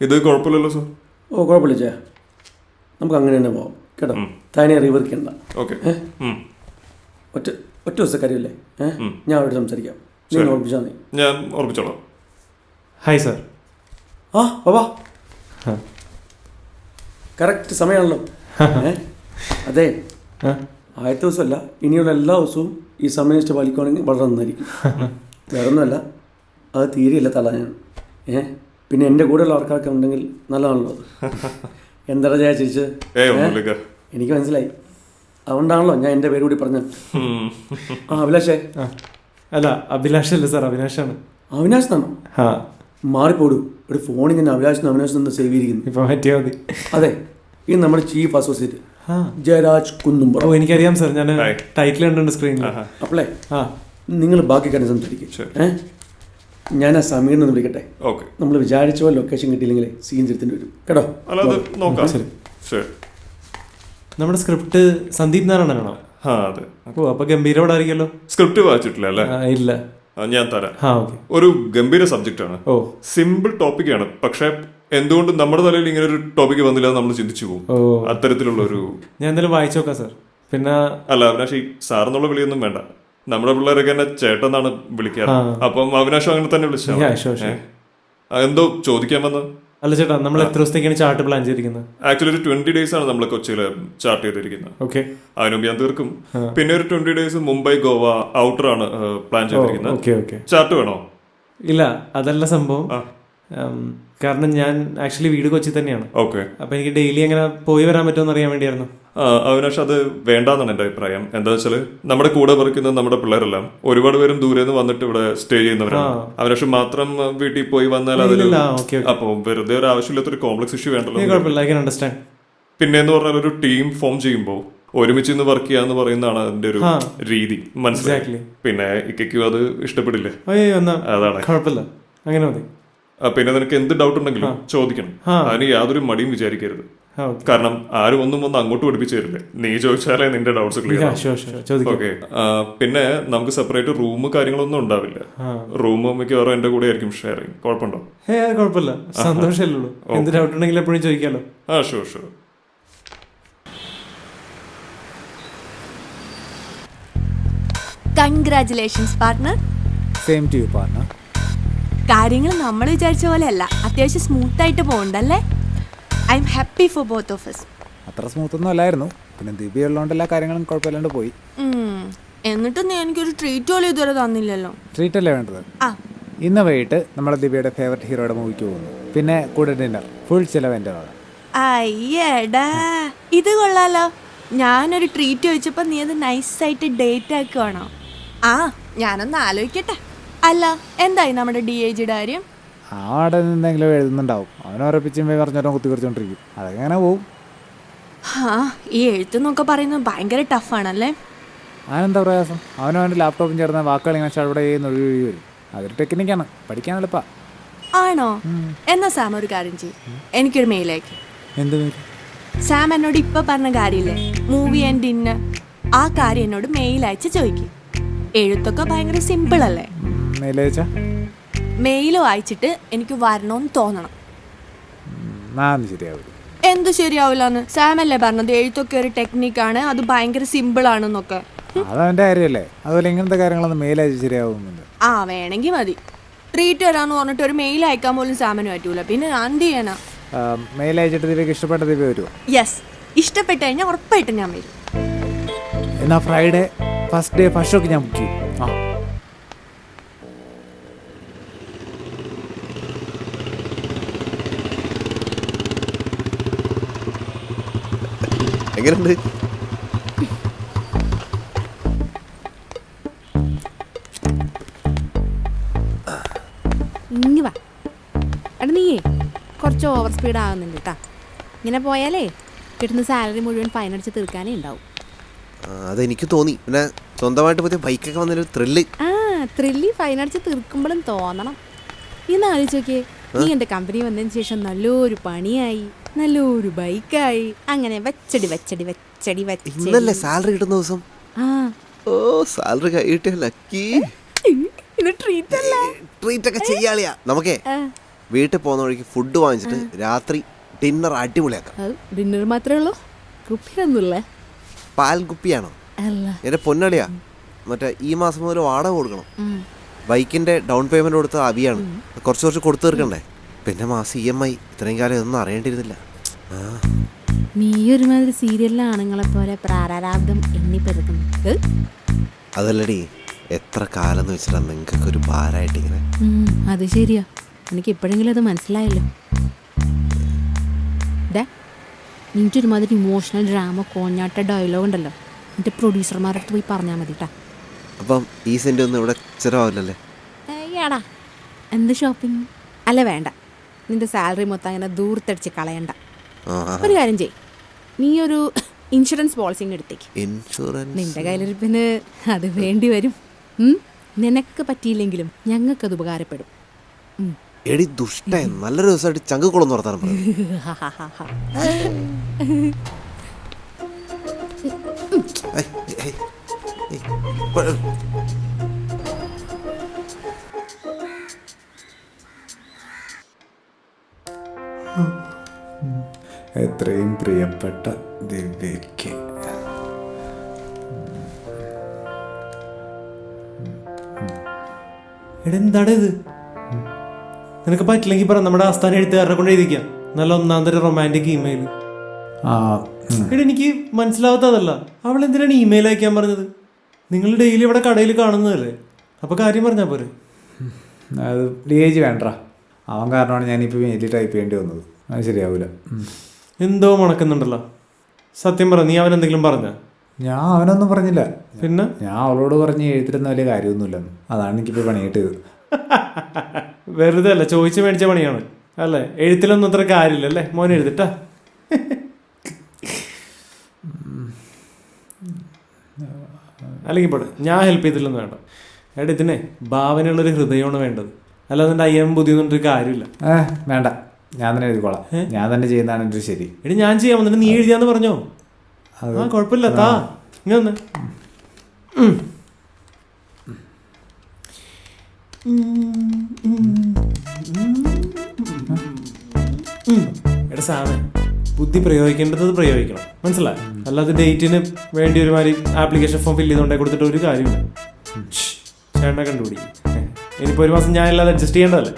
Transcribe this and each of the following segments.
ഇത് കുഴപ്പമില്ലല്ലോ സാർ. ഓ കുഴപ്പമില്ല ചേ, നമുക്ക് അങ്ങനെ തന്നെ പോവാം കേട്ടോ. താനെ റിവർക്കണ്ട. ഓക്കെ. ഒറ്റ ദിവസത്തെ കാര്യമല്ലേ? ഞാൻ അവിടെ സംസാരിക്കാം. നീ ഓർപ്പിച്ചാൽ മതി. ഞാൻ ഓർപ്പിച്ചോളാം. Hi sir. ആ വാ, കറക്റ്റ് സമയമാണല്ലോ. അതെ, ആദ്യത്തെ ദിവസമല്ല, ഇനിയുള്ള എല്ലാ ദിവസവും ഈ സമയം ഇഷ്ടം പാലിക്കുവാണെങ്കിൽ വളരെ നന്നായിരിക്കും. വേറെ ഒന്നുമല്ല, അത് തീരെയില്ല തളയാൻ. പിന്നെ എൻ്റെ കൂടെയുള്ള ആൾക്കാരൊക്കെ ഉണ്ടെങ്കിൽ നല്ലതാണല്ലോ അത്. എന്താണ് ഞാൻ ചിരിച്ചത്? എനിക്ക് മനസ്സിലായി, അതുകൊണ്ടാണല്ലോ ഞാൻ എൻ്റെ പേര് കൂടി പറഞ്ഞത്. ആ അഭിലാഷേ. അല്ല അഭിലാഷല്ല സാർ, അവിനാഷാണ്. അവിനാഷ് എന്നാണോ? മാറിപ്പോടൂ, ഒരു ഫോണിൽ ഞാൻ അവിനാഷ് നിന്ന് സേവ് ചെയ്തിരിക്കുന്നു. ഇപ്പൊ പറ്റിയാൽ മതി. അതെ, ഇത് നമ്മുടെ ചീഫ് അസോസിയേറ്റ് ജയരാജ് കുന്നുംപുറം. ഓ എനിക്കറിയാം സാർ, ഞാൻ ടൈറ്റിൽ കണ്ടുണ്ട് സ്ക്രീനിൽ. അപ്പളേ നിങ്ങൾ ബാക്കി കാര്യം സംസാരിക്കും. ഞാൻ ആ സമീറിനെ ഒന്ന് വിളിക്കട്ടെ. നമ്മൾ വിചാരിച്ച പോലെ ലൊക്കേഷൻ കിട്ടിയില്ലെങ്കിൽ സീൻ തിരുത്തേണ്ടി വരും കേട്ടോ. നമ്മുടെ സ്ക്രിപ്റ്റ് സന്ദീപ് നാരായണനാണോ? ഓ അപ്പൊ ഗംഭീരോടായിരിക്കല്ലോ. സ്ക്രിപ്റ്റ് വായിച്ചിട്ടില്ല അല്ലേ? ഇല്ല, ഞാൻ തരാം. ഒരു ഗംഭീര സബ്ജക്റ്റ് ആണ്. സിമ്പിൾ ടോപ്പിക് ആണ്, പക്ഷെ എന്തുകൊണ്ട് നമ്മുടെ തലയിൽ ഇങ്ങനെ ഒരു ടോപ്പിക് വന്നില്ല നമ്മൾ ചിന്തിച്ചു പോകും. അത്തരത്തിലുള്ള ഒരു ഞാൻ എന്തായാലും വായിച്ചു നോക്കാം സാർ. പിന്നെ അല്ല അവിനാഷ്, ഈ സാറെന്നുള്ള വിളിയൊന്നും വേണ്ട. നമ്മുടെ പിള്ളേരൊക്കെ എന്നെ ചേട്ടനാണ് വിളിക്കാറ്. അപ്പം അവിനാഷും അങ്ങനെ തന്നെ വിളിച്ചാൽ. എന്തോ ചോദിക്കാൻ വന്നത്? അല്ല ചേട്ടാ, നമ്മൾ എത്ര ദിവസത്തേക്കാണ് ചാർട്ട് പ്ലാൻ ചെയ്തിരിക്കുന്നത്? ആക്ച്വലി ഒരു 20 days ആണ് നമ്മൾ കൊച്ചിയിൽ ചാർട്ട് ചെയ്തിരിക്കുന്നത്. ഓക്കെ, അതിനുമുമ്പ് ഞാൻ തീർക്കും. പിന്നെ ഒരു 20 days മുംബൈ ഗോവ ഔട്ടർ ആണ് പ്ലാൻ ചെയ്തിരിക്കുന്നത്. ഓക്കെ. ചാർട്ട് വേണോ? ഇല്ല, അതല്ല സംഭവം. കാരണം ഞാൻ ആക്ച്വലി വീട് കൊച്ചി തന്നെയാണ്. ഓക്കെ. അപ്പൊ എനിക്ക് ഡെയിലി അങ്ങനെ പോയി വരാൻ പറ്റുമെന്ന് അറിയാൻ വേണ്ടിയായിരുന്നു. അവിനാഷ്, അത് വേണ്ടാന്നാണ് എൻ്റെ അഭിപ്രായം. എന്താ വെച്ചാല് നമ്മുടെ കൂടെ പറിക്കുന്ന നമ്മുടെ പിള്ളേരെല്ലാം ഒരുപാട് പേരും ദൂരെ നിന്ന് വന്നിട്ട് ഇവിടെ സ്റ്റേ ചെയ്യുന്നവരാണ്. അവിനാഷ് മാത്രം വീട്ടിൽ പോയി വന്നാൽ അപ്പൊ വെറുതെ ഒരു ആവശ്യമില്ലാത്തൊരു കോംപ്ലക്സ് ഇഷ്യൂ വേണ്ടല്ലോ. പിന്നെ എന്ന് പറഞ്ഞാൽ ഒരു ടീം ഫോം ചെയ്യുമ്പോൾ ഒരുമിച്ച് നിന്ന് വർക്ക് ചെയ്യാന്ന് പറയുന്നതാണ് അതിന്റെ ഒരു രീതി. മനസ്സിലായി? പിന്നെ ഇക്കും അത് ഇഷ്ടപ്പെടില്ലേ? അതാണ്. കുഴപ്പമില്ല, അങ്ങനെ മതി. പിന്നെ നിനക്ക് എന്ത് ഡൗട്ട് ഉണ്ടെങ്കിലും ചോദിക്കണം. അതിന് യാതൊരു മടിയും വിചാരിക്കരുത്. കാരണം ആരും ഒന്നും അങ്ങോട്ട് പഠിപ്പിച്ചു തരില്ലേ. നീ ചോദിച്ചാലേ നിന്റെ ഡൗട്ട്സ് ക്ലിയർ. ഓക്കെ. പിന്നെ നമുക്ക് സെപ്പറേറ്റ് റൂം കാര്യങ്ങളൊന്നും ഉണ്ടാവില്ല. റൂം മിക്കവാറും എന്റെ കൂടെ ആയിരിക്കും ഷെയറിങ്. കുഴപ്പമുണ്ടോ? കുഴപ്പമില്ല, സന്തോഷമല്ലോ. എന്ത് ഡൗട്ട് ഉണ്ടെങ്കിലും എപ്പോഴും ചോദിക്കാലോ. Sure. Congratulations partner. Same to you partner. കാര്യങ്ങൾ നമ്മൾ വിചാരിച്ച പോലെയല്ല, അത്യാവശ്യം സ്മൂത്ത് ആയിട്ട് പോകണ്ടല്ലേ? I'm happy for both of us. അത്ര സ്മൂത്ത് ഒന്നും അല്ലായിരുന്നു. പിന്നെ ദിവ്യ ഉള്ളതുകൊണ്ട് എല്ലാ കാര്യങ്ങളും കുഴപ്പമില്ലാണ്ട് പോയി. എന്നിട്ടും നീ എനിക്കൊരു ട്രീറ്റ് പോലും ഇതുവരെ തന്നില്ലല്ലോ. ട്രീറ്റ് അല്ലേ വേണ്ടത്? ഇന്ന് വൈകിട്ട് നമ്മുടെ ദിവ്യയുടെ ഫേവററ്റ് ഹീറോയുടെ മൂവിക്ക് പോകുന്നു. പിന്നെ കൂടെ ഡിന്നർ. ഫുൾ ചിലവ് എൻ്റെ വക. അയ്യടാ, ഇത് കൊള്ളാലോ. ഞാനൊരു ട്രീറ്റ് ചോദിച്ചപ്പോ നീ അത് നൈസായിട്ട് ഡേറ്റ് ആക്കുവാണോ? ഞാനൊന്ന് ആലോചിക്കട്ടെ. അല്ല, എന്തായി നമ്മുടെ DIGയുടെ കാര്യം? അവിടെ നിന്നെങ്കിലും എഴുതുന്നുണ്ടാവും. അവനോരപ്പിച്ചും പറഞ്ഞോട്ടോ കുത്തി കുറിച്ചോണ്ടിരിക്കും. അതെങ്ങനെ പോവും? ഈ എഴുത്തെന്നൊക്കെ പറയുന്നത് ഭയങ്കര ടഫാണല്ലേ? അതിനെന്താ പ്രയാസം? അവനവൻ്റെ ലാപ്ടോപ്പും ചേർന്ന വാക്കുകൾ ഇങ്ങനെ അവിടെ ഒഴുകി വരും. അതൊരു ടെക്നിക്കാണ്, പഠിക്കാൻ എളുപ്പാ. ആണോ? എന്നാ സാം ഒരു കാര്യം ചെയ്യും, എനിക്കൊരു മെയിൽ അയക്കും. എന്ത് മെയിൽ? സാം എന്നോട് ഇപ്പൊ പറഞ്ഞ കാര്യമില്ലേ, മൂവി ആൻഡ് ഡിന്നർ, ആ കാര്യം എന്നോട് മെയിൽ അയച്ച് ചോദിക്കും. എഴുത്തൊക്കെ ഭയങ്കര സിമ്പിൾ അല്ലേ? മെയിൽ വായിച്ചിട്ട് എനിക്ക് വരണോന്ന് തോന്നണം. എന്ത് ശരിയാവില്ലെന്ന്? സാം അല്ലേ പറഞ്ഞത് എഴുത്തൊക്കെ ഒരു ടെക്നിക്കാണ്, അത് ഭയങ്കര സിമ്പിൾ ആണെന്നൊക്കെ. അതവന്റെ കാര്യമല്ലേ? അതുപോലെ ഇങ്ങനത്തെ കാര്യങ്ങളൊന്നും മെയിൽ അയച്ച് ശരിയാവുന്നുണ്ട്. വേണമെങ്കിൽ മതി. ട്രീറ്റ് തരാന്ന് പറഞ്ഞിട്ട് ഒരു മെയിൽ അയക്കാൻ പോലും സാമിന് പറ്റൂല. പിന്നെ ഞാൻ എന്ത് ചെയ്യാനാ? മെയിൽ അയച്ചിട്ട് ദിവ്യക്ക് ഇഷ്ടപ്പെട്ട ദിവ്യ വരുമോ? യെസ്, ഇഷ്ടപ്പെട്ട് കഴിഞ്ഞാൽ ഉറപ്പായിട്ടും ഞാൻ വരും. എന്നാ Friday first day first shock ഞാൻ ബുക്ക് ചെയ്യും. എങ്ങനെയുണ്ട്? ഇങ്ങ് വാ. എടാ നീയേ കുറച്ച് ഓവർ സ്പീഡ് ആകുന്നുണ്ട് കേട്ടാ. ഇങ്ങനെ പോയാലേ കിട്ടുന്ന സാലറി മുഴുവൻ ഫൈൻ അടിച്ച് തീർക്കാനേ ഉണ്ടാവും. അതെനിക്ക് തോന്നി. പിന്നെ സ്വന്തമായിട്ട് പുതിയ ബൈക്കൊക്കെ വന്നൊരു ത്രില്ല്. ത്രില്ല് ഫൈൻ അടിച്ച് തീർക്കുമ്പോഴും തോന്നണം. ഇന്ന് ആലോചിച്ച് നോക്കിയേ, നീ എൻ്റെ കമ്പനി വന്നതിന് ശേഷം നല്ലൊരു പണിയായി, നല്ലൊരു ബൈക്കായി, അങ്ങനെ വെച്ചടി വെച്ചടി വെച്ചടി ഇന്നല്ലേ സാലറി കിട്ടുന്ന ദിവസം? സാലറി കിട്ടിയ ലക്കി. ട്രീറ്റ് ഒക്കെ ചെയ്യാളിയാ. നമുക്കേ വീട്ടിൽ പോകുന്ന വഴിക്ക് ഫുഡ് വാങ്ങിച്ചിട്ട് രാത്രി ഡിന്നർ അടിപൊളിയാക്കാം. അത് ഡിന്നർ മാത്രമേ ഉള്ളൂ, കുപ്പിയൊന്നുമില്ലേ? പാൽ കുപ്പിയാണോ? അല്ല. എൻ്റെ പൊന്നളിയാ, മറ്റേ ഈ മാസം മുതൽ വാടക കൊടുക്കണം. ബൈക്കിൻ്റെ ഡൗൺ പേയ്മെൻറ്റ് കൊടുത്ത അവിയാണ്, കുറച്ച് കൊടുത്തു തീർക്കണ്ടേ. പിന്നെ മാസം EMI. ഇത്രയും കാലം ഇതൊന്നും അറിയേണ്ടിയിരുന്നില്ല. നീ ഒരുമാതിരി സീരിയലിലെ ആണുങ്ങളെ പോലെ പ്രാരാബ്ദം എണ്ണി പെരുക്കുന്നു. അതല്ലടി, എത്ര കാലം എന്ന് വെച്ചിട്ടാണ് നിങ്ങൾക്കൊക്കെ ഒരു ഭാരമായിട്ട് ഇങ്ങനെ. അത് ശരിയാ, എനിക്ക് എപ്പോഴെങ്കിലും അത് മനസ്സിലായല്ലോ. നിന്റെ ഒരുമാതിരി ഇമോഷണൽ ഡ്രാമ കോഞ്ഞാട്ട ഡയലോഗ് ഉണ്ടല്ലോ, എൻ്റെ പ്രൊഡ്യൂസർമാരുടെ അടുത്ത് പോയി പറഞ്ഞാൽ മതി കേട്ടാ. അപ്പം ഈ സെൻ്റ് ഒന്നും ഇവിടെ ചിലവാവില്ലല്ലേ? ഏടാ, എന്ത് ഷോപ്പിംഗ്? അല്ല വേണ്ട, നിന്റെ സാലറി മൊത്തം അങ്ങനെ ദൂരത്തടിച്ച് കളയണ്ട. ഒരു കാര്യം ചെയ്, നീ ഒരു ഇൻഷുറൻസ് പോളിസി എടുത്തേക്ക്. ഇൻഷുറൻസ്? നിന്റെ കയ്യിലിരിപ്പിന് അത് വേണ്ടി വരും. നിനക്ക് പറ്റിയില്ലെങ്കിലും ഞങ്ങൾക്കത് ഉപകാരപ്പെടും. എടി ദുഷ്ട, നല്ലൊരു ദിവസമായിട്ട് ചങ്കക്കുളം നടത്താൻ പറയും. എത്രയും പ്രിയപ്പെട്ട ദിവ്യയ്ക്ക്. എടാ എന്താടാ ഇത്? നിനക്ക് പറ്റില്ലെങ്കിൽ പറ, നമ്മുടെ ആസ്ഥാന എഴുത്തുകാരനെ കൊണ്ട് എഴുതിക്കാം. നല്ല ഒന്നാം തരം റൊമാൻറ്റിക് ഇമെയിൽ. എടാ എനിക്ക് മനസ്സിലാവാത്തതല്ല, അവൾ എന്തിനാണ് ഇമെയിൽ അയക്കാൻ പറഞ്ഞത്? നിങ്ങൾ ഡെയിലി ഇവിടെ കടയിൽ കാണുന്നതല്ലേ, അപ്പോൾ കാര്യം പറഞ്ഞാൽ പോരെ? അത് DIG വേണ്ട, അവൻ കാരണമാണ് ഞാനിപ്പോൾ മെയിലിൽ ടൈപ്പ് ചെയ്യേണ്ടി വന്നത്. അത് ശരിയാവില്ല. എന്തോ മണക്കുന്നുണ്ടല്ലോ. സത്യം പറ, നീ അവനെന്തെങ്കിലും പറഞ്ഞ? ഞാൻ അവനൊന്നും പറഞ്ഞില്ല. പിന്നെ ഞാൻ അവളോട് പറഞ്ഞ് എഴുതിരുന്ന വലിയ കാര്യമൊന്നുമില്ലെന്ന്. അതാണ് എനിക്കിപ്പോൾ പണി കിട്ടിയത്. വെറുതെ അല്ല, ചോദിച്ചു മേടിച്ച പണിയാണ് അല്ലേ? എഴുത്തിലൊന്നും അത്ര കാര്യമില്ലല്ലേ മോൻ, എഴുതിട്ടാ. അല്ലെങ്കിൽ പോട്ടെ, ഞാൻ ഹെൽപ്പ് ചെയ്തില്ലെന്ന് വേണ്ട. എടാ ഇതിനെ ഭാവനയുള്ളൊരു ഹൃദയമാണ് വേണ്ടത്, അല്ലാതെ എൻ്റെ അയ്യം ബുദ്ധിയൊന്നും കാര്യമില്ല. വേണ്ട, ഞാൻ തന്നെ എഴുതിക്കോളാം. ഞാൻ തന്നെ ചെയ്യുന്നതാണ് എൻ്റെ ശരി. എടി ഞാൻ ചെയ്യാൻ വന്നിട്ട് നീ എഴുതിയാന്ന് പറഞ്ഞോ? ആ കുഴപ്പമില്ല, താ ഇങ്ങനെ. എടാ സാമേ, ബുദ്ധി പ്രയോഗിക്കേണ്ടത് പ്രയോഗിക്കണം, മനസ്സിലായി? അല്ലാതെ ഡേറ്റിന് വേണ്ടി ഒരുമാതിരി ആപ്ലിക്കേഷൻ ഫോം ഫില്ല് ചെയ്തുകൊണ്ടേ കൊടുത്തിട്ട് ഒരു കാര്യമില്ല. ചേട്ടനെ കണ്ടുപിടി. ഇനിയിപ്പോൾ ഒരു മാസം ഞാൻ അല്ലാതെ അഡ്ജസ്റ്റ് ചെയ്യേണ്ടതല്ലേ?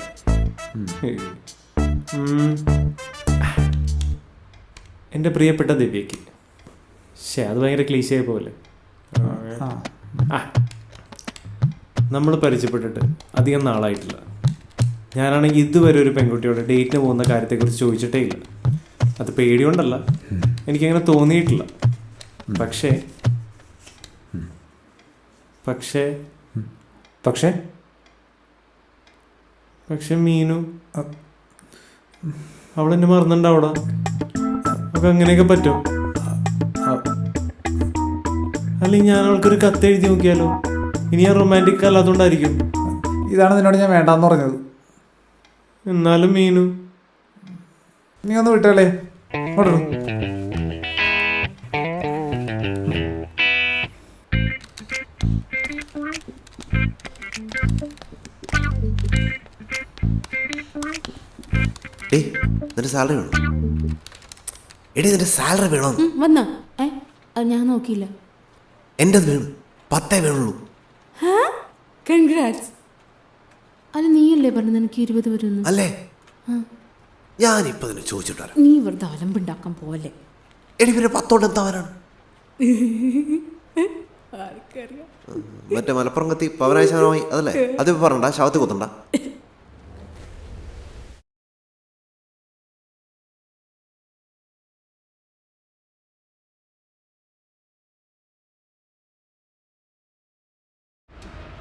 എൻ്റെ പ്രിയപ്പെട്ട ദിവ്യയ്ക്ക്. അത് ഭയങ്കര ക്ലീശയായി പോകല്ലേ. നമ്മൾ പരിചയപ്പെട്ടിട്ട് അധികം നാളായിട്ടില്ല. ഞാനാണെങ്കിൽ ഇതുവരെ ഒരു പെൺകുട്ടിയോട് ഡേറ്റിന് പോകുന്ന കാര്യത്തെക്കുറിച്ച് ചോദിച്ചിട്ടേ ഇല്ല. അത് പേടികൊണ്ടല്ല, എനിക്കങ്ങനെ തോന്നിയിട്ടില്ല. പക്ഷേ പക്ഷേ പക്ഷേ പക്ഷെ മീനു അവളെന്നെ മറന്നുണ്ടാവടാ. നമുക്ക് അങ്ങനെയൊക്കെ പറ്റും? അല്ലെങ്കിൽ ഞാൻ അവൾക്കൊരു കത്ത് എഴുതി നോക്കിയാലോ? ഇനി ഞാൻ റൊമാൻറ്റിക് അല്ലാത്തതുകൊണ്ടായിരിക്കും. ഇതാണ് നിന്നോട് ഞാൻ വേണ്ടാന്ന് പറഞ്ഞത്. എന്നാലും മീനു, നീ ഒന്ന് വിട്ടല്ലേ. ഇങ്ങോട്ട് നിന്റെ സാലറി വേണോ? എടി നിന്റെ സാലറി വേണോ? വന്നോ? അത് ഞാൻ നോക്കിയില്ല. എൻ്റെ വേണം, 10 വേണുള്ളൂ. കൺഗ്രാറ്റ്സ്. അത് നീയല്ലേ പറഞ്ഞു നിനക്ക് 20 വരുന്നു അല്ലേ? ഞാനിപ്പോ ഇതിനെ ചോദിച്ചിട്ട് വരാം. നീ വെറുതെ അലമ്പുണ്ടാക്കാൻ പോലെ. എടി പിന്നെ 10 എന്താവാനാണ്? മറ്റേ മലപ്പുറം കത്തി പവനാശാനമായി അതല്ലേ? അതിപ്പോ പറഞ്ഞണ്ട, ശവത്തിൽ കുത്തണ്ട.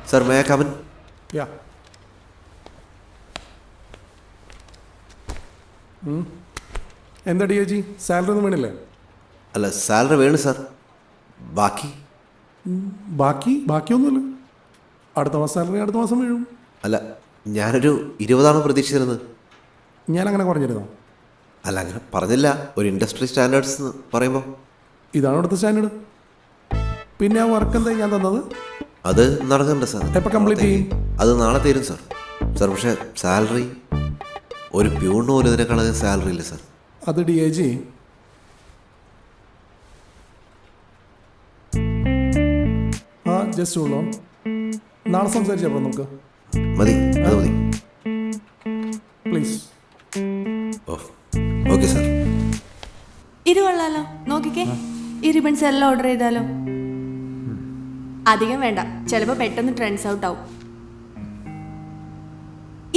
Sir, may I come in? എന്താ DIG, സാലറി ഒന്നും വേണില്ലേ? അല്ല, സാലറി വേണം സാർ. ബാക്കിയൊന്നുമില്ല. അടുത്ത മാസം സാലറി അടുത്ത മാസം വീഴും. അല്ല, ഞാനൊരു 20 പ്രതീക്ഷിച്ചിരുന്നത്. ഞാനങ്ങനെ പറഞ്ഞിരുന്നോ? അല്ല, അങ്ങനെ പറഞ്ഞില്ല. ഒരു ഇൻഡസ്ട്രി സ്റ്റാൻഡേർഡ്സ് എന്ന് പറയുമ്പോൾ ഇതാണ് അടുത്ത സ്റ്റാൻഡേർഡ്. പിന്നെ ആ വർക്ക് എന്താ ഞാൻ തന്നത്? അത് നടക്കുന്നുണ്ട് സാർ. എപ്പോൾ കംപ്ലീറ്റ് ചെയ്യും? അത് നാളെ തരും സാർ. സാർ പക്ഷേ സാലറി ഒരു പ്യൂണിന് പോലും ഇതിനേക്കാൾ സാലറി ഇല്ല സാർ. അത് DIG ജസ്റ്റ് ഉള്ളോ, നാളെ സംസാരിച്ചപ്പോൾ നമുക്ക് മതി, അത് മതി. പ്ലീസ്. Okay sir. ഇത് കൊള്ളാലോ, നോക്കിക്കേ. ഈ റിബൺസ് എല്ലാം ഓർഡർ ചെയ്താലോ? അധികം വേണ്ട, ചിലപ്പോൾ പെട്ടെന്ന് ട്രെൻഡ്സ് ഔട്ട് ആവും.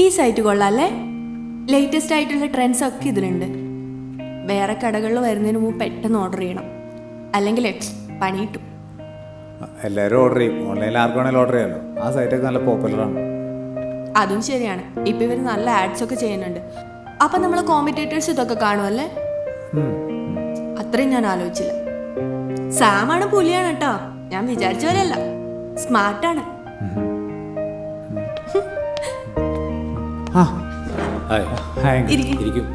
ഈ സൈറ്റ് കൊള്ളാല്ലേ? ലേറ്റസ്റ്റ് ആയിട്ടുള്ള ട്രെൻഡ്സ് ഒക്കെ ഇതിലുണ്ട്. വേറെ കടകളിൽ വരുന്നതിന് മുമ്പ് പെട്ടെന്ന് ഓർഡർ ചെയ്യണം, അല്ലെങ്കിൽ പണി കിട്ടും. എല്ലാവരും ഓർഡർ ചെയ്യും, ഓൺലൈനിൽ ആർക്ക് വേണമെങ്കിലും ഓർഡർ ചെയ്യാമല്ലോ. ആ സൈറ്റൊക്കെ നല്ല പോപ്പുലറാണ്. അതും ശരിയാണ്. ഇപ്പം ഇവർ നല്ല ആഡ്സ് ഒക്കെ ചെയ്യുന്നുണ്ട്. അപ്പം നമ്മളെ കോമ്പറ്റേറ്റേഴ്സ് ഇതൊക്കെ കാണുമല്ലേ? അത്രയും ഞാൻ ആലോചിച്ചില്ല. സാമാണ് പുലിയാണ് കേട്ടോ, ഞാൻ വിചാരിച്ച പോലെയല്ല, സ്മാർട്ടാണ്. ഇരിക്കും.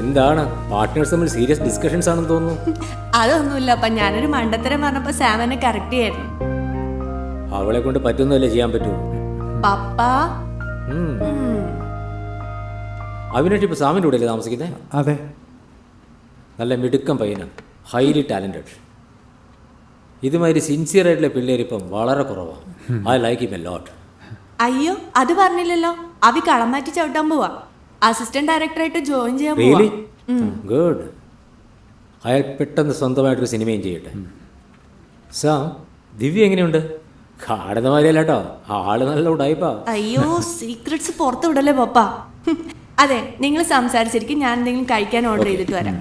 എന്താണ് പാർട്ട്നേഴ്സ് തമ്മിൽ സീരിയസ് ഡിസ്കഷൻസ് ആണെന്ന് തോന്നുന്നു. അതൊന്നുമില്ല. അപ്പം ഞാനൊരു മണ്ടത്തരം പറഞ്ഞപ്പോൾ സാമനെ കറക്റ്റ് ചെയ്യായിരുന്നു. അവളെ കൊണ്ട് പറ്റുന്നതല്ലേ ചെയ്യാൻ പറ്റൂ. പപ്പ അവിനായിട്ട് ഇപ്പോൾ സാമിൻ്റെ കൂടെ അല്ലേ താമസിക്കുന്നത്? അതെ. നല്ല മിടുക്കം പയ്യനാണ്, ഹൈലി ടാലൻറ്റഡ്. ഇതുമാതിരി സിൻസിയർ ആയിട്ടുള്ള പിള്ളേരിപ്പം വളരെ കുറവാണ്. I like him a lot. അയ്യോ, അത് പറഞ്ഞില്ലല്ലോ. അവി കളം മാറ്റി ചവിട്ടാൻ പോവാ. അസിസ്റ്റന്റ് ഡയറക്ടറായിട്ട് ജോയിൻ ചെയ്യാൻ പോവാ. Really good. അയാൾ പെട്ടെന്ന് സ്വന്തമായിട്ടൊരു സിനിമയും ചെയ്യട്ടെ. സാം, ദിവ്യ എങ്ങനെയുണ്ട്? കാണുന്ന മാതിരിയല്ല കേട്ടോ, ആള് നല്ല ഉടായിപ്പാ. അയ്യോ, സീക്രട്സ് പുറത്തു വിടല്ലേ പപ്പ. അതെ, നിങ്ങൾ സംസാരിച്ചിരിക്കും, ഞാൻ എന്തെങ്കിലും കഴിക്കാൻ ഓർഡർ ചെയ്തിട്ട് വരാം.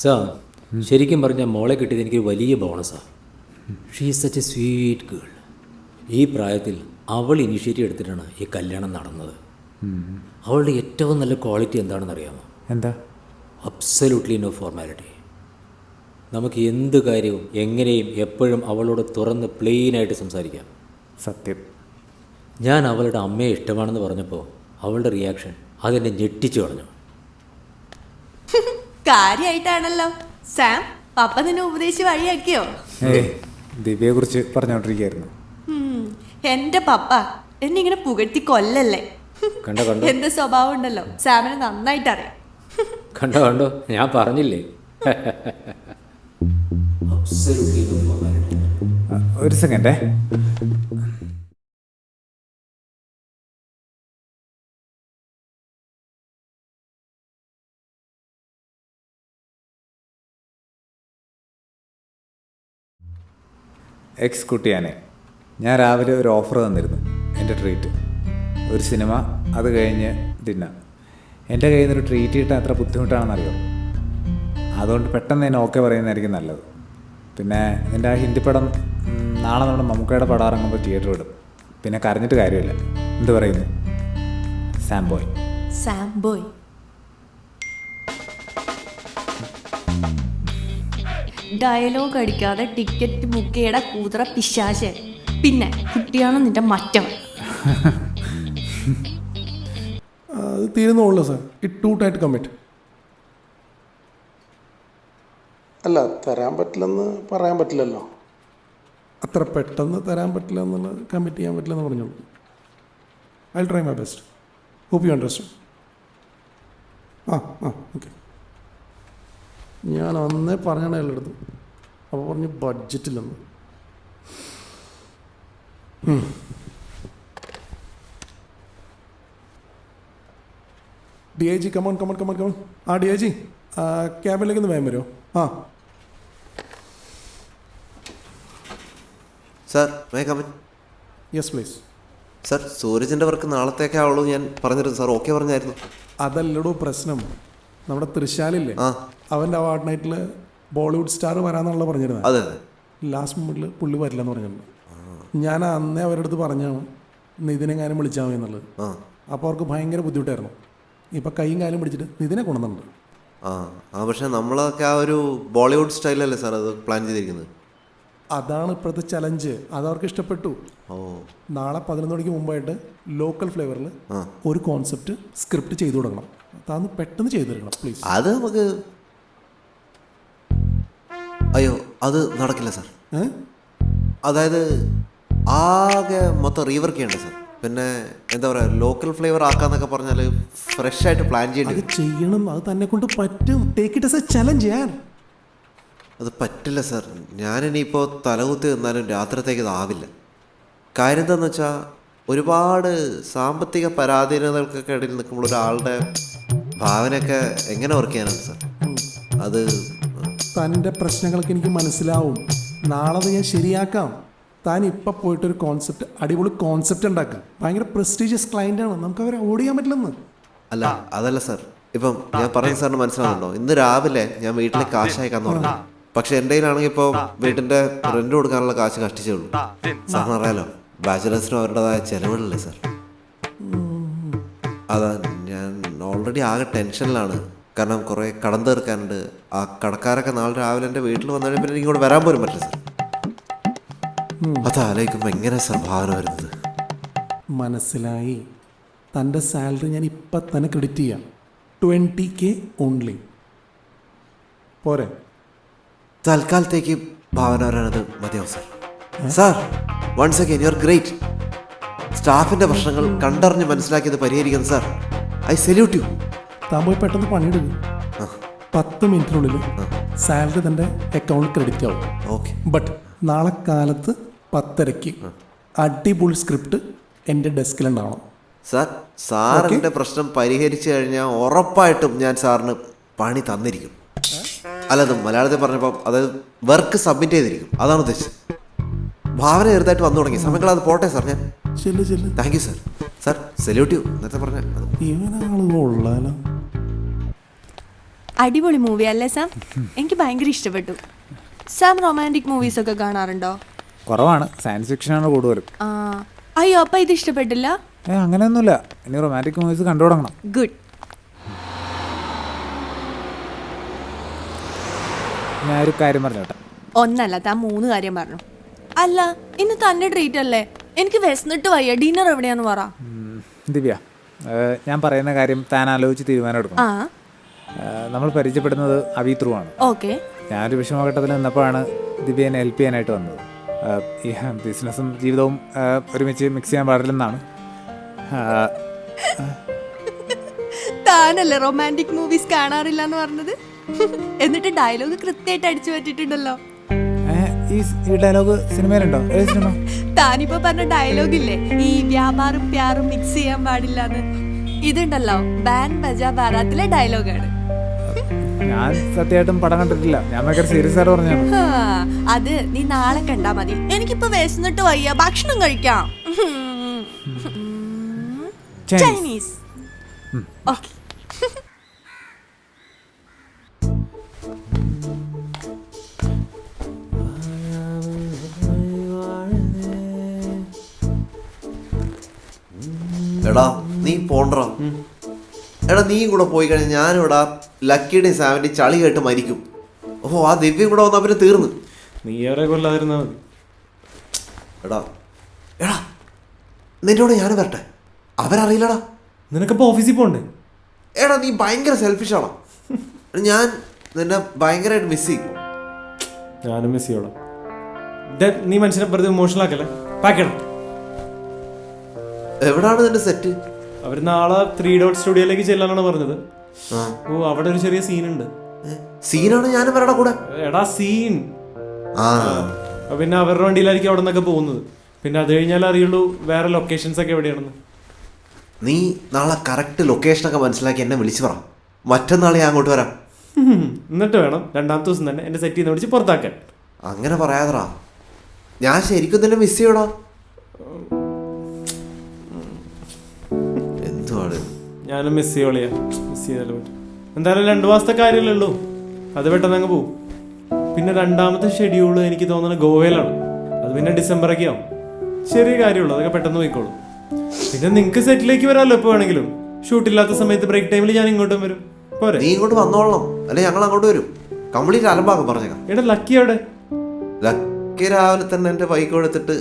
സാം, ശരിക്കും പറഞ്ഞാൽ മോളെ കിട്ടിയത് എനിക്കൊരു വലിയ ബോണസാണ്. She is such a sweet girl. ഈ പ്രായത്തിൽ അവൾ ഇനിഷ്യേറ്റീവ് എടുത്തിട്ടാണ് ഈ കല്യാണം നടന്നത്. അവളുടെ ഏറ്റവും നല്ല ക്വാളിറ്റി എന്താണെന്ന് അറിയാമോ? എന്താ? Absolutely no formality. നമുക്ക് എന്ത് കാര്യവും എങ്ങനെയും എപ്പോഴും അവളോട് തുറന്ന് പ്ലെയിനായിട്ട് സംസാരിക്കാം. സത്യം. ഞാൻ അവളുടെ അമ്മയെ ഇഷ്ടമാണെന്ന് പറഞ്ഞപ്പോൾ അവളുടെ റിയാക്ഷൻ അതെന്നെ ഞെട്ടിച്ചു കളഞ്ഞു. കാര്യമായിട്ടാണല്ലോ. സാം, പപ്പ നിന്നെ ഉപദേശിച്ച് വഴിയാക്കിയോ? ദിവ്യയെ കുറിച്ച് പറഞ്ഞോണ്ടിരിക്കുകയായിരുന്നു. എന്റെ പപ്പ എന്നെ ഇങ്ങനെ പുകഴ്ത്തി കൊല്ലല്ലേ. കണ്ടോ കണ്ടോ, എന്റെ സ്വഭാവം ഉണ്ടല്ലോ സാമിന് നന്നായിട്ട് അറിയാം. കണ്ടോ കണ്ടോ, ഞാൻ പറഞ്ഞില്ലേ. ഒരു സെക്കൻഡേ. എക്സ് കുട്ടിയാനെ, ഞാൻ രാവിലെ ഒരു ഓഫർ തന്നിരുന്നു. എൻ്റെ ട്രീറ്റ് ഒരു സിനിമ, അത് കഴിഞ്ഞ് ഡിന്നർ. എൻ്റെ കയ്യിൽ നിന്നൊരു ട്രീറ്റ് കിട്ടാൻ എത്ര ബുദ്ധിമുട്ടാണെന്നറിയോ? അതുകൊണ്ട് പെട്ടെന്ന് ഞാൻ ഓക്കെ പറയുന്നതായിരിക്കും നല്ലത്. പിന്നെ എൻ്റെ ആ ഹിന്ദി പടം നാളെ നമ്മുടെ മമ്മൂക്കയുടെ പടം ഇറങ്ങുമ്പോൾ തിയേറ്റർ വിടും. പിന്നെ കരഞ്ഞിട്ട് കാര്യമില്ല. എന്ത് പറയുന്നു? Sam boy. Sam boy. Dialogue അടിക്കാതെ ടിക്കറ്റ് ബുക്ക് ചെയ്യട കൂതറ പിശാച്. പിന്നെ കുട്ടിയാണ് നിന്റെ മറ്റവൻ. അത് തീരുന്നുള്ളൂ sir. It too tight commit. അല്ല, തരാൻ പറ്റില്ലെന്ന് പറയാൻ പറ്റില്ലല്ലോ. അത്ര പെട്ടെന്ന് തരാൻ പറ്റില്ല എന്നുള്ളത് കമ്മിറ്റ് ചെയ്യാൻ പറ്റില്ലെന്ന് പറഞ്ഞോളൂ. I try my best. Hope you understand. Okay. ഞാൻ അന്നേ പറഞ്ഞാണ് അയാളെടുത്ത്. അപ്പോൾ പറഞ്ഞ് ബഡ്ജറ്റില്ലെന്ന്. DIG, come on. DIG, ക്യാബിനിലേക്ക് ഒന്ന് വേഗം വരുമോ? Sir, may come in? Yes please. Sir, സൂരജിൻ്റെ വർക്ക് നാളത്തേക്കേ ആവുള്ളൂ ഞാൻ പറഞ്ഞിരുന്നു. സാർ ഓക്കെ പറഞ്ഞായിരുന്നു. അതല്ലടോ പ്രശ്നം. നമ്മുടെ തൃശ്ശാലില്ലേ, അവൻ്റെ അവാർഡ് നൈറ്റിൽ ബോളിവുഡ് സ്റ്റാർ വരാമെന്നുള്ള പറഞ്ഞിരുന്നത്. അതെ. ലാസ്റ്റ് മൊമെൻറ്റിൽ പുള്ളി വരില്ലെന്ന് പറഞ്ഞിട്ടുണ്ട്. ഞാൻ അന്നേ അവരുടെ അടുത്ത് പറഞ്ഞാണ് നിതിനെങ്ങാനും വിളിച്ചാൽ മതി എന്നുള്ളത്. അപ്പോൾ അവർക്ക് ഭയങ്കര ബുദ്ധിമുട്ടായിരുന്നു. ഇപ്പം കൈയും കാലും പിടിച്ചിട്ട് നിതിനെ കൊണ്ടുവന്നിട്ടുണ്ട്. പക്ഷേ നമ്മളൊക്കെ ആ ഒരു ബോളിവുഡ് സ്റ്റൈലല്ലേ സാർ അത് പ്ലാൻ ചെയ്തിരിക്കുന്നത്? അതാണ് ഇപ്പോഴത്തെ ചലഞ്ച്. അതവർക്ക് ഇഷ്ടപ്പെട്ടു. നാളെ 11 മണിക്ക് മുമ്പായിട്ട് ലോക്കൽ ഫ്ലേവറിൽ ഒരു കോൺസെപ്റ്റ് സ്ക്രിപ്റ്റ് ചെയ്തു കൊടുക്കണം. അതാന്ന് പെട്ടെന്ന് ചെയ്തു തരണം പ്ലീസ്. അത് നമുക്ക് അയ്യോ, അത് നടക്കില്ല സാർ. അതായത് ആകെ മൊത്തം റീവർക്ക് ചെയ്യണ്ടേ സാർ. പിന്നെ എന്താ പറയുക, ലോക്കൽ ഫ്ലേവർ ആക്കാന്നൊക്കെ പറഞ്ഞാൽ ഫ്രഷ് ആയിട്ട് പ്ലാൻ ചെയ്യേണ്ടി അത് വരും. ചെയ്യണം, അത് തന്നെ കൊണ്ട് പറ്റും. Take it as a challenge യാർ. അത് പറ്റില്ല സാർ. ഞാനിനിയിപ്പോൾ തലകുത്തി നിന്നാലും രാത്രിത്തേക്ക് ഇതാവില്ല. കാര്യം എന്താണെന്ന് വെച്ചാൽ ഒരുപാട് സാമ്പത്തിക പരാധീനതകൾക്കൊക്കെ ഇടയിൽ നിൽക്കുമ്പോൾ ഒരാളുടെ ഭാവനയൊക്കെ എങ്ങനെ വർക്ക് ചെയ്യാനാണ് സാർ? അത് തൻ്റെ പ്രശ്നങ്ങളൊക്കെ എനിക്ക് മനസ്സിലാവും. നാളെ അത് ഞാൻ ശരിയാക്കാം. താൻ ഇപ്പം പോയിട്ടൊരു കോൺസെപ്റ്റ്, അടിപൊളി കോൺസെപ്റ്റ് ഉണ്ടാക്കാം. ഭയങ്കര പ്രസ്റ്റീജിയസ് ക്ലയൻ്റാണ്, നമുക്ക് അവരെ ഓട് ചെയ്യാൻ പറ്റില്ലെന്ന്. അല്ല അതല്ല സാർ, ഇപ്പം ഞാൻ പറയുന്ന സാറിന് മനസ്സിലാവുന്നുണ്ടോ? ഇന്ന് രാവിലെ ഞാൻ വീട്ടിലെ കാശ് അയക്കാന്ന് പറഞ്ഞു. പക്ഷെ എൻ്റെ കയ്യിലാണെങ്കിൽ ഇപ്പോൾ വീട്ടിൻ്റെ റെന്റ് കൊടുക്കാനുള്ള കാശ് കഷ്ടിച്ചേ ഉള്ളൂ. സാറിന് അറിയാലോ, ബാച്ചിലേഴ്സിനും അവരുടേതായ ചിലവുകളല്ലേ സാർ. അതാ ഞാൻ ഓൾറെഡി ആകെ ടെൻഷനിലാണ്. കാരണം കുറേ കടം തീർക്കാനുണ്ട്. ആ കടക്കാരൊക്കെ നാളെ രാവിലെ എൻ്റെ വീട്ടിൽ വന്നാൽ പിന്നെ എനിക്ക് ഇങ്ങോട്ട് വരാൻ പോലും പറ്റില്ല സാർ. അതാലോചിക്കുമ്പോൾ എങ്ങനെ സാർ ഭാവന വരുന്നത്? മനസ്സിലായി. തൻ്റെ സാലറി ഞാൻ ഇപ്പം തന്നെ ക്രെഡിറ്റ് ചെയ്യാം. 20K only. പോരെ? തൽക്കാലത്തേക്ക് ഭാവന വരാനത് മതിയാവും sir. Sir once again you are great. സ്റ്റാഫിൻ്റെ പ്രശ്നങ്ങൾ കണ്ടറിഞ്ഞ് മനസ്സിലാക്കിയത് പരിഹരിക്കുന്നു സാർ. I salute U. താൻ പോയി പെട്ടെന്ന് പണിയെടുക്കും. 10 മിനിറ്റിനുള്ളിൽ സാലറി തൻ്റെ അക്കൗണ്ടിൽ ക്രെഡിറ്റ് ആവും. ഓക്കെ. ബട്ട് നാളെ കാലത്ത് 10:30 അടിപൊളി സ്ക്രിപ്റ്റ് എൻ്റെ ഡെസ്കിലുണ്ടാവണം. സാർ, സാറിൻ്റെ പ്രശ്നം പരിഹരിച്ചു കഴിഞ്ഞാൽ ഉറപ്പായിട്ടും ഞാൻ സാറിന് പണി തന്നിരിക്കും. അല്ലത് മലയാളത്തിൽ പറഞ്ഞപ്പോൾ അതായത് വർക്ക് സബ്മിറ്റ് ചെയ്തിരിക്കും, അതാണ് ഉദ്ദേശിച്ചത്. ഭാവന ചെറുതായിട്ട് വന്നു തുടങ്ങി. സമയങ്ങളത് പോട്ടെ സാർ. ഞാൻ ചെല്ല്. Thank you sir. Sir salute U. നേരത്തെ പറഞ്ഞ ഇവനാള് കൊള്ളാലോ. അടിപൊളി മൂവി അല്ലേ സാം? എനിക്ക് ഭയങ്കര ഇഷ്ടപ്പെട്ടു. സാം റൊമാൻറ്റിക് മൂവീസ് ഒക്കെ കാണാറുണ്ടോ? കുറവാണ്, സയൻസ് ഫിക്ഷനാണ് കൂടുതലും. അയ്യോ, അപ്പം ഇത് ഇഷ്ടപ്പെട്ടില്ല? അങ്ങനെയൊന്നുമില്ല. ഇനി റൊമാൻറ്റിക് മൂവീസ് കണ്ടു തുടങ്ങണം. ഗുഡ്. ഞാനൊരു കാര്യം പറഞ്ഞോട്ടെ. ഒന്നല്ല, താൻ 3 കാര്യം പറഞ്ഞു. അല്ല, ഇന്ന് തന്നെ ട്രീറ്റ് അല്ലേ? എനിക്ക് വിശന്നിട്ട് വയ്യ. ഡിന്നർ എവിടെയാന്ന് പറ. ദിവ്യ, ഞാൻ പറയുന്ന കാര്യം താൻ ആലോചിച്ച് തീരുമാനം എടുക്കണം. നമ്മൾ പരിചയപ്പെടുന്നത് അവി ത്രൂ ആണ്. ഓക്കെ. ഞാനൊരു വിഷമഘട്ടത്തിൽ നിന്നപ്പോഴാണ് ദിവ്യനെ ഹെൽപ്പ് ചെയ്യാനായിട്ട് വന്നത്. ഈ ബിസിനസ്സും ജീവിതവും ഒരുമിച്ച് മിക്സ് ചെയ്യാൻ പാടില്ലെന്നാണ്. താനല്ലേ റൊമാൻറ്റിക് മൂവീസ് കാണാറില്ല എന്ന് പറഞ്ഞത്? എന്നിട്ട് ഡയലോഗ് കൃത്യമായിട്ട് അടിച്ചു പറ്റിട്ടുണ്ടല്ലോ. ഈ ഡയലോഗ് സിനിമയിലുണ്ടോ? ഏത് സിനിമ? താനിപ്പോ പറഞ്ഞ ഡയലോഗ് ഇല്ലേ, ഈ വ്യാപാരം പ്യാറും മിക്സ് ചെയ്യാൻ പാടില്ലാന്ന്, ഇതുണ്ടല്ലോ ബാൻ ബജാ ബാരാത്തിലെ ഡയലോഗാണ്. ഞാൻ സത്യമായിട്ടും പടം കണ്ടിട്ടില്ല. ഞാൻ ഭയങ്കര സീരിയസ് ആയിട്ട് പറഞ്ഞു. അത് നീ നാളെ കണ്ടാ മതി. എനിക്കിപ്പോ വിശന്നിട്ട് വയ്യ, ഭക്ഷണം കഴിക്കാം. ചൈനീസ്. ഓക്കെ. എടാ നീ പോണ്ടോ? എടാ നീയും കൂടെ പോയി കഴിഞ്ഞാൽ ഞാനിവിടെ ലക്കിയുടെയും സാമിൻ്റെയും ചളി കേട്ട് മരിക്കും. ഓഹോ, ആ ദിവ്യം കൂടെ വന്നാൽ പിന്നെ തീർന്നു. നീ ഏറെ കൊല്ലാതിരുന്നാ മതി. എടാ നിന്നോട് ഞാൻ വരട്ടെ? അവരറിയില്ലടാ. നിനക്കിപ്പോൾ ഓഫീസിൽ പോകണ്ടേ? എടാ നീ ഭയങ്കര സെൽഫിഷാണോ? ഞാൻ നിന്നെ ഭയങ്കരമായിട്ട് മിസ് ചെയ്യും. ഞാനും മിസ് ചെയ്യോളാം. നീ മനുഷ്യനെ വെറുതെ ഇമോഷണൽ ആക്കല്ലേ. പാക്കണം. എവിടാണ് നിന്റെ സെറ്റ്? അവർ നാളെ 3 Dot സ്റ്റുഡിയോയിലേക്ക് ചെല്ലാനാണ് പറഞ്ഞത്. ഓ, അവിടെ ഒരു ചെറിയ സീനുണ്ട്. സീനാണ് ഞാനും വരടാ കൂടെ. എടാ സീൻ. പിന്നെ അവരുടെ വണ്ടിയിലായിരിക്കും അവിടെ നിന്നൊക്കെ പോകുന്നത്. പിന്നെ അത് കഴിഞ്ഞാൽ അറിയുള്ളൂ വേറെ ലൊക്കേഷൻസ് ഒക്കെ എവിടെയാണെന്ന്. നീ നാളെ കറക്റ്റ് ലൊക്കേഷനൊക്കെ മനസ്സിലാക്കി എന്നെ വിളിച്ചു പറ. മറ്റന്നാൾ ഞാൻ അങ്ങോട്ട് വരാം. എന്നിട്ട് വേണം 2ാമത്തെ ദിവസം തന്നെ എന്റെ സെറ്റിൽ നിന്ന് വിളിച്ച് പുറത്താക്കാൻ. അങ്ങനെ പറയാതറാ, ഞാൻ ശരിക്കും തന്നെ മിസ് ചെയ്യടാ. എന്തുവാണ്? ഞാനും മിസ് ചെയ്യോളിയാ. മിസ് ചെയ്താലും പറ്റും. എന്തായാലും 2 മാസത്തെ കാര്യമല്ലേ ഉള്ളൂ, അത് പെട്ടെന്ന് അങ്ങ് പോവും. പിന്നെ 2ാമത്തെ ഷെഡ്യൂള് എനിക്ക് തോന്നുന്നത് ഗോവയിലാണ്. അത് പിന്നെ ഡിസംബറൊക്കെ ആവും. ചെറിയ കാര്യമുള്ളൂ, അതൊക്കെ പെട്ടെന്ന് പോയിക്കോളും. പിന്നെ നിങ്ങൾക്ക് സെറ്റിലേക്ക് വരാമല്ലോ എപ്പോൾ വേണമെങ്കിലും. ഷൂട്ടില്ലാത്ത സമയത്ത് ബ്രേക്ക് ടൈമിൽ ഞാൻ ഇങ്ങോട്ടും വരും. പോരെ? നീ ഇങ്ങോട്ട് വന്നോളണം, അല്ലെ ഞങ്ങൾ അങ്ങോട്ട് വരും. കംപ്ലീറ്റ് അലമ്പാക്കും പറഞ്ഞേക്കാം. എടാ ലക്കി അവിടെ. ലക്കി രാവിലെ തന്നെ എൻ്റെ ബൈക്ക് എടുത്തിട്ട്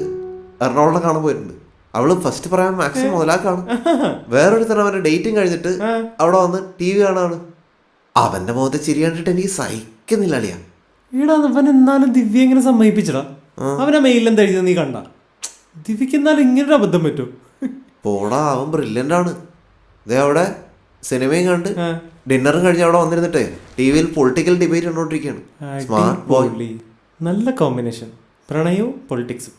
എറണാകുളം കാണാൻ പോയിട്ടുണ്ട്. അവള് ഫസ്റ്റ് പറയാൻ മാക്സിമം മുതലാക്കാണ്. വേറൊരുത്തരം അവന്റെ ഡേറ്റിംഗ് കഴിഞ്ഞിട്ട് അവിടെ വന്ന് TV കാണാണ്. അവന്റെ മുഖത്ത് ചിരി കണ്ടിട്ട് എനിക്ക് സഹിക്കുന്നില്ല അളിയാ. എടാ അവൻ എന്നാലും ദിവ്യ എങ്ങനെ സമ്മതിപ്പിച്ചടാ? അവനാ മെയിലിൽ എന്താ എഴുതിയത് നീ കണ്ട? ദിവ്യക്ക് എന്നാലും ഇങ്ങനൊരു അബദ്ധം പറ്റും? പോടാ, അവൻ ബ്രില്യൻ്റ് ആണ്. ഇതേ അവിടെ സിനിമയും കണ്ട് ഡിന്നറും കഴിഞ്ഞ് അവിടെ വന്നിരുന്നിട്ടേ ടി വിയിൽ പൊളിറ്റിക്കൽ ഡിബേറ്റ് കണ്ടോണ്ടിരിക്കുകയാണ്. Smart boy. നല്ല കോമ്പിനേഷൻ, പ്രണയവും പൊളിറ്റിക്സും.